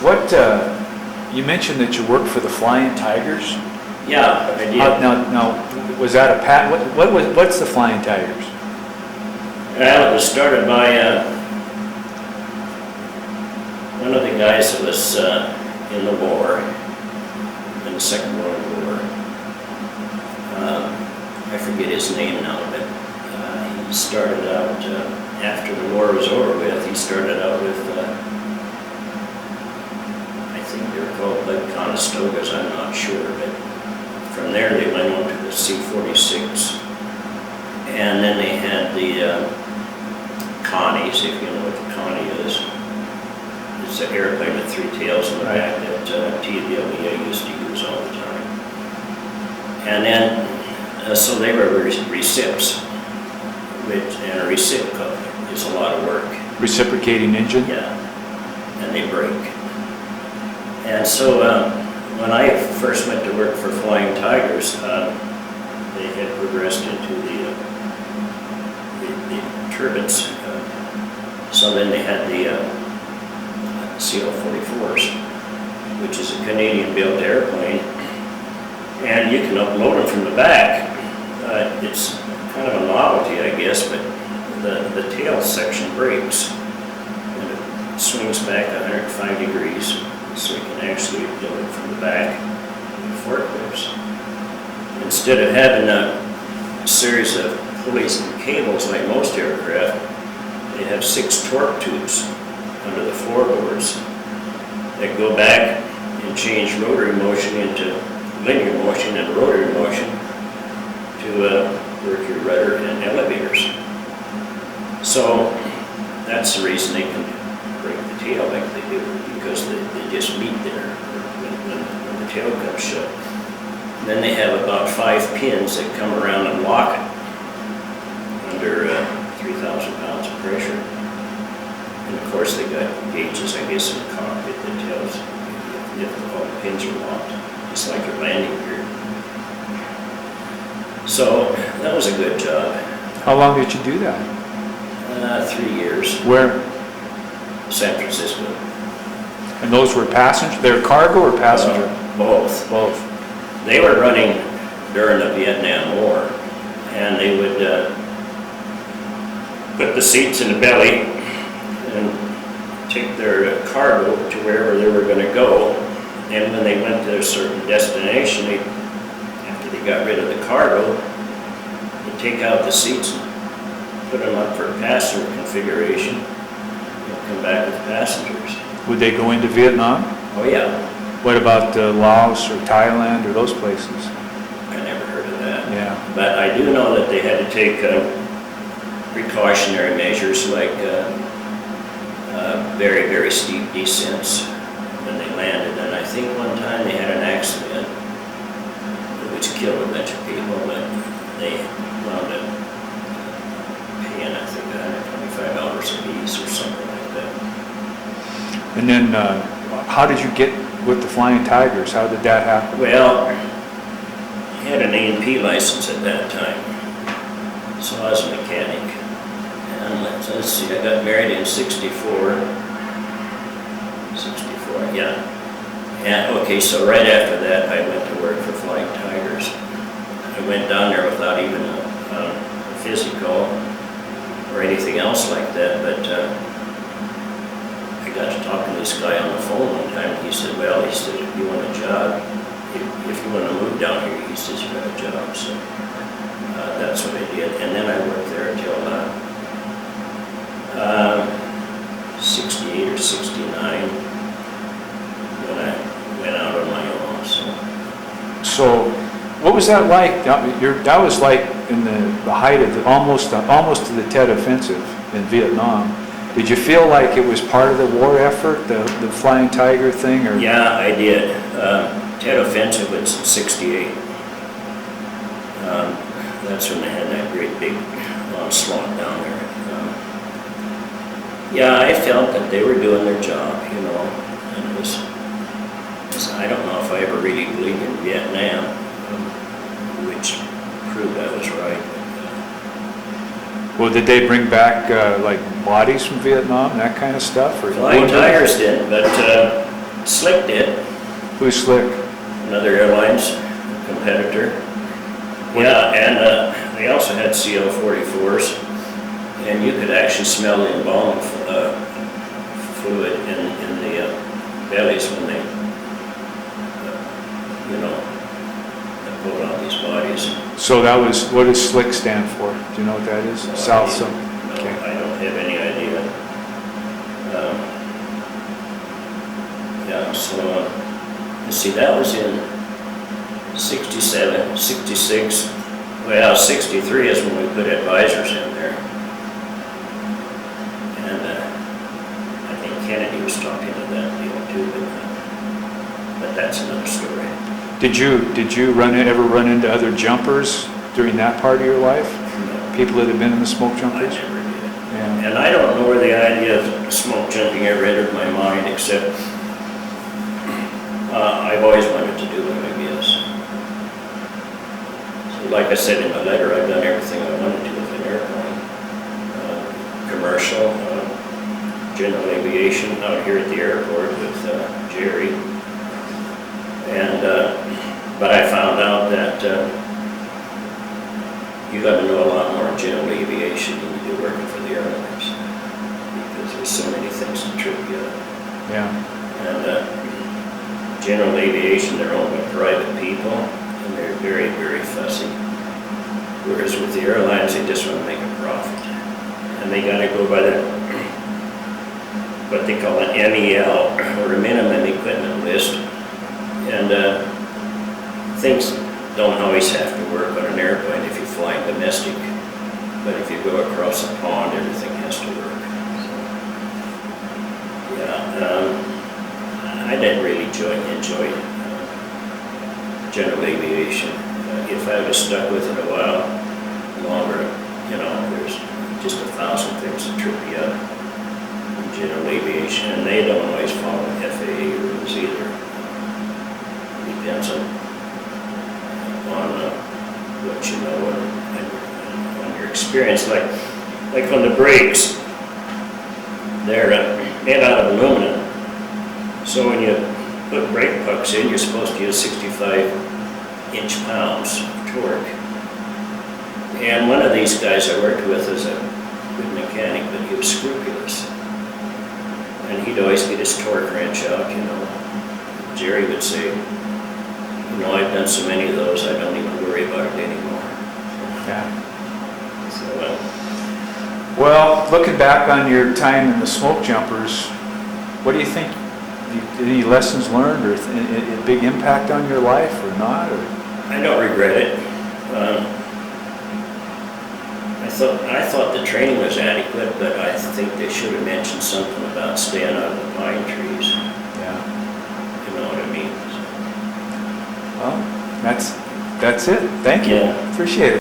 What, you mentioned that you worked for the Flying Tigers? Yeah, I did. Now, was that a what's the Flying Tigers? Well, it was started by one of the guys that was in the war, in the Second World War. I forget his name now, but he started out, after the war was over with, he started out with, I think they were called Bud Conestogas, I'm not sure, but from there they went on to the C-46. And then they had the Connies, if you know what the Connie is. It's an airplane with three tails in the back that TWA used to use all the time. And then, so they were recips, and a recip is a lot of work. Reciprocating engine? Yeah, and they break. And so when I first went to work for Flying Tigers, they had progressed into the turbines. So then they had the CL-44s, which is a Canadian-built airplane, and you can upload them from the back. It's kind of a novelty, I guess, but the tail section breaks, and it swings back 105 degrees, so you can actually upload it from the back with forklifts. Instead of having a series of pulleys and cables like most aircraft, they have 6 torque tubes under the floorboards that go back and change rotary motion into linear motion and rotary motion to work your rudder and elevators. So that's the reason they can break the tail like they do, because they just meet there when the tail comes shut. And then they have about 5 pins that come around and lock it under 3,000 pounds of pressure. And of course they got gauges, I guess, in the cockpit that tells if all the pins are locked, just like your landing gear. So that was a good job. How long did you do that? 3 years. Where? San Francisco. And those were passenger, they were cargo or passenger? Both. Both. They were running during the Vietnam War, and they would put the seats in the belly and take their cargo to wherever they were going to go. And when they went to a certain destination, after they got rid of the cargo, they'd take out the seats and put them up for passenger configuration and come back with passengers. Would they go into Vietnam? Oh yeah. What about Laos or Thailand or those places? I never heard of that. Yeah. But I do know that they had to take precautionary measures like very, very steep descents when they landed. And I think one time they had an accident which killed a bunch of people, but they wound up paying, I think, $125 a piece or something like that. And then how did you get with the Flying Tigers? How did that happen? Well, I had an A&P license at that time, so I was a mechanic. And let's see, I got married in 64, yeah. And okay, so right after that, I went to work for Flying Tigers. I went down there without even a physical or anything else like that, but I got to talking to this guy on the phone one time. He said, well, he said, if you want a job, if you want to move down here, he says, you got a job. So that's what I did. And then I worked there until 68 or 69 when I went out on my own. So what was that like? That was like in the height of almost to the Tet Offensive in Vietnam. Did you feel like it was part of the war effort, the Flying Tiger thing? Or? Yeah, I did. Tet Offensive was in 68. That's when they had that great big onslaught down there. Yeah, I felt that they were doing their job, you know, and it was I don't know if I ever really believed in Vietnam, which proved I was right. Well, did they bring back like bodies from Vietnam and that kind of stuff? Or Flying Tigers didn't, but Slick did, Who's Slick? another airlines competitor. Yeah, and they also had CL-44s, and you could actually smell the embalming fluid in the bellies when they, they pulled out these bodies. So that was, what does Slick stand for? Do you know what that is? South, No, okay. I don't have any idea. Yeah, so, let's see, that was in 67, 66. Well, 63 is when we put advisors in there. And I think Kennedy was talking to that deal too, but that's another story. Did you ever run into other jumpers during that part of your life? No, People that have been in the smoke I jumpers? never did. Yeah. And I don't know where the idea of smoke jumping ever entered my mind, except I've always wanted to do it, I guess. So like I said in my letter, I've done everything I wanted to with an airplane. Commercial, general aviation out here at the airport with Jerry. And, but I found out that you got to know a lot more general aviation than you do working for the airlines, because there's so many things to trip you up. Yeah. And general aviation, they're owned by private people, and they're very, very fussy. Whereas with the airlines, they just want to make a profit. And they got to go by what they call an MEL, or a minimum equipment list. And things don't always have to work on an airplane if you're flying domestic. But if you go across a pond, everything has to work. So, yeah. I didn't really enjoy general aviation. If I would have stuck with it a while longer, there's just 1,000 things that trip you up in general aviation, and they don't always follow FAA rules either. Depends on what you know and on your experience. Like on the brakes, they're made out of aluminum. So when you put brake pucks in, you're supposed to use 65 inch-pounds of torque. And one of these guys I worked with is a good mechanic, but he was scrupulous. And he'd always get his torque wrench out, Jerry would say, I've done so many of those, I don't even worry about it anymore. Yeah. So, Well, looking back on your time in the smoke jumpers, what do you think? Any lessons learned or a big impact on your life or not? Or? I don't regret it. I thought the training was adequate, but I think they should have mentioned something about staying out of the pine trees. Yeah. You know what I mean? Well, that's it. Thank you. Yeah. Appreciate it.